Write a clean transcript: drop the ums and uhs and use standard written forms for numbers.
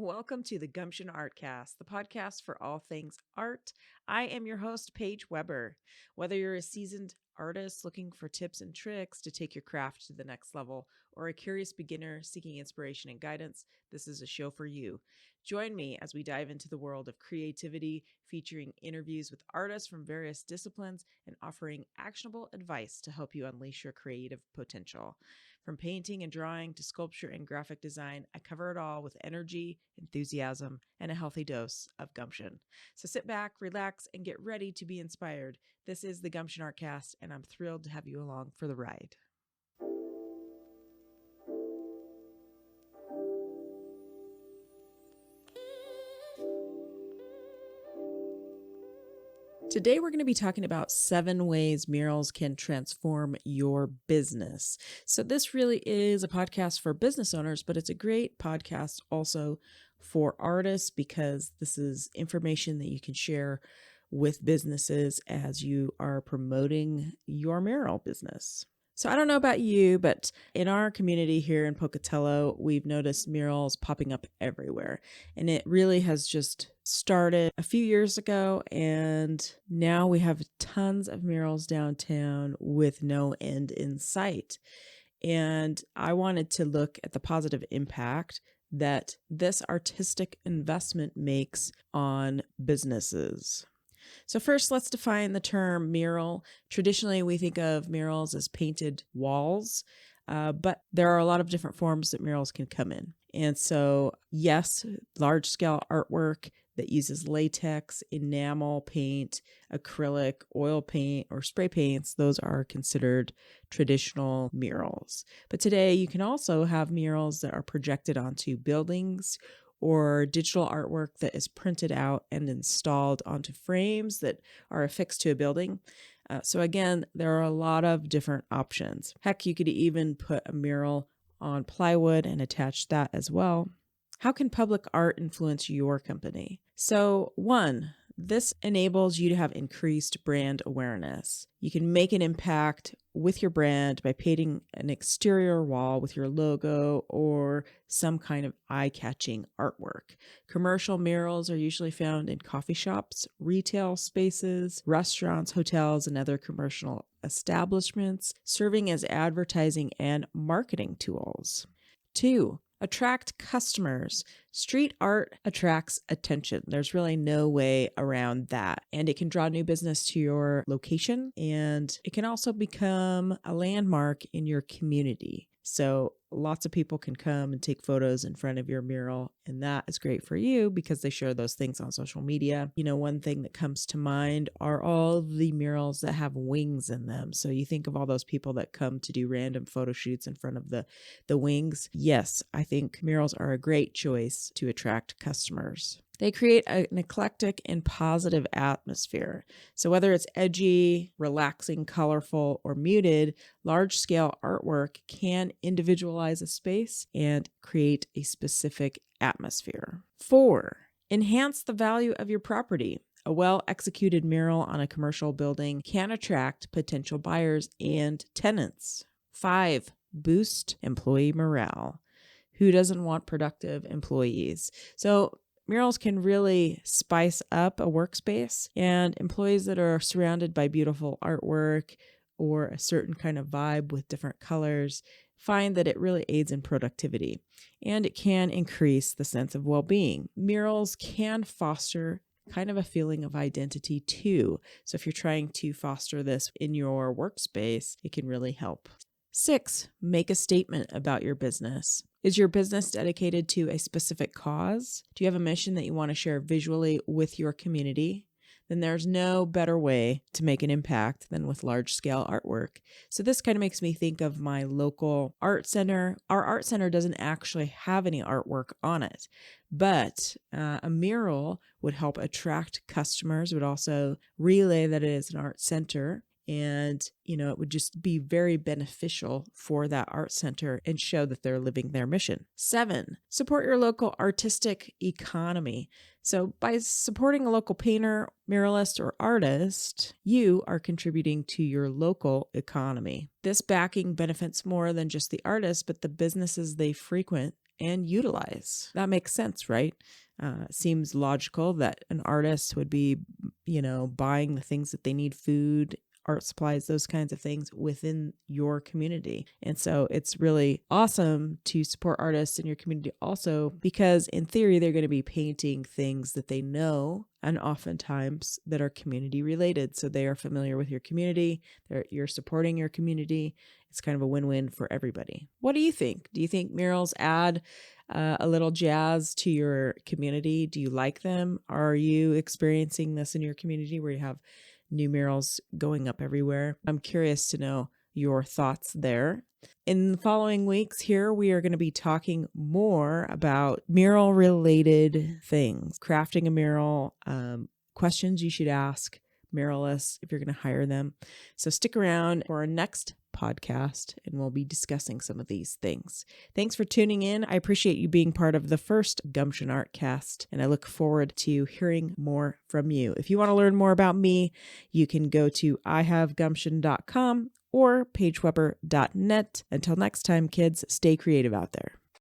Welcome to the Gumption Artcast, the podcast for all things art. I am your host, Paige Weber. Whether you're a seasoned artist looking for tips and tricks to take your craft to the next level, or a curious beginner seeking inspiration and guidance, this is a show for you. Join me as we dive into the world of creativity, featuring interviews with artists from various disciplines and offering actionable advice to help you unleash your creative potential. From painting and drawing to sculpture and graphic design, I cover it all with energy, enthusiasm, and a healthy dose of gumption. So sit back, relax, and get ready to be inspired. This is the Gumption Artcast, and I'm thrilled to have you along for the ride. Today, we're going to be talking about 7 ways murals can transform your business. So this really is a podcast for business owners, but it's a great podcast also for artists because this is information that you can share with businesses as you are promoting your mural business. So I don't know about you, but in our community here in Pocatello, we've noticed murals popping up everywhere. And it really has just started a few years ago. And now we have tons of murals downtown with no end in sight. And I wanted to look at the positive impact that this artistic investment makes on businesses. So first, let's define the term mural. Traditionally, we think of murals as painted walls, but there are a lot of different forms that murals can come in. And so, yes, large-scale artwork that uses latex, enamel paint, acrylic, oil paint, or spray paints, those are considered traditional murals. But today, you can also have murals that are projected onto buildings or digital artwork that is printed out and installed onto frames that are affixed to a building. So again, there are a lot of different options. Heck, you could even put a mural on plywood and attach that as well. How can public art influence your company? So 1, this enables you to have increased brand awareness. You can make an impact with your brand by painting an exterior wall with your logo or some kind of eye-catching artwork. Commercial murals are usually found in coffee shops, retail spaces, restaurants, hotels, and other commercial establishments, serving as advertising and marketing tools. 2, attract customers. Street art attracts attention. There's really no way around that. And it can draw new business to your location, and it can also become a landmark in your community. So lots of people can come and take photos in front of your mural, and that is great for you because they share those things on social media. You know, one thing that comes to mind are all the murals that have wings in them. So you think of all those people that come to do random photo shoots in front of the wings. Yes, I think murals are a great choice to attract customers. They create an eclectic and positive atmosphere. So whether it's edgy, relaxing, colorful, or muted, large-scale artwork can individualize a space and create a specific atmosphere. 4, enhance the value of your property. A well-executed mural on a commercial building can attract potential buyers and tenants. 5, boost employee morale. Who doesn't want productive employees? So murals can really spice up a workspace, and employees that are surrounded by beautiful artwork or a certain kind of vibe with different colors find that it really aids in productivity, and it can increase the sense of well-being. Murals can foster kind of a feeling of identity too. So if you're trying to foster this in your workspace, it can really help. 6, make a statement about your business. Is your business dedicated to a specific cause? Do you have a mission that you want to share visually with your community? Then there's no better way to make an impact than with large-scale artwork. So this kind of makes me think of my local art center. Our art center doesn't actually have any artwork on it, but a mural would help attract customers, would also relay that it is an art center. And, it would just be very beneficial for that art center and show that they're living their mission. 7, support your local artistic economy. So by supporting a local painter, muralist, or artist, you are contributing to your local economy. This backing benefits more than just the artist, but the businesses they frequent and utilize. That makes sense, right? Seems logical that an artist would be, buying the things that they need, food, art supplies, those kinds of things within your community. And so it's really awesome to support artists in your community also, because in theory, they're going to be painting things that they know and oftentimes that are community related. So they are familiar with your community, you're supporting your community. It's kind of a win-win for everybody. What do you think? Do you think murals add a little jazz to your community? Do you like them? Are you experiencing this in your community where you have new murals going up everywhere? I'm curious to know your thoughts there. In the following weeks here, we are going to be talking more about mural related things, crafting a mural, questions you should ask muralists if you're going to hire them. So stick around for our next podcast and we'll be discussing some of these things. Thanks for tuning in. I appreciate you being part of the first Gumption Artcast, and I look forward to hearing more from you. If you want to learn more about me, you can go to ihavegumption.com or pageweber.net. Until next time, kids, stay creative out there.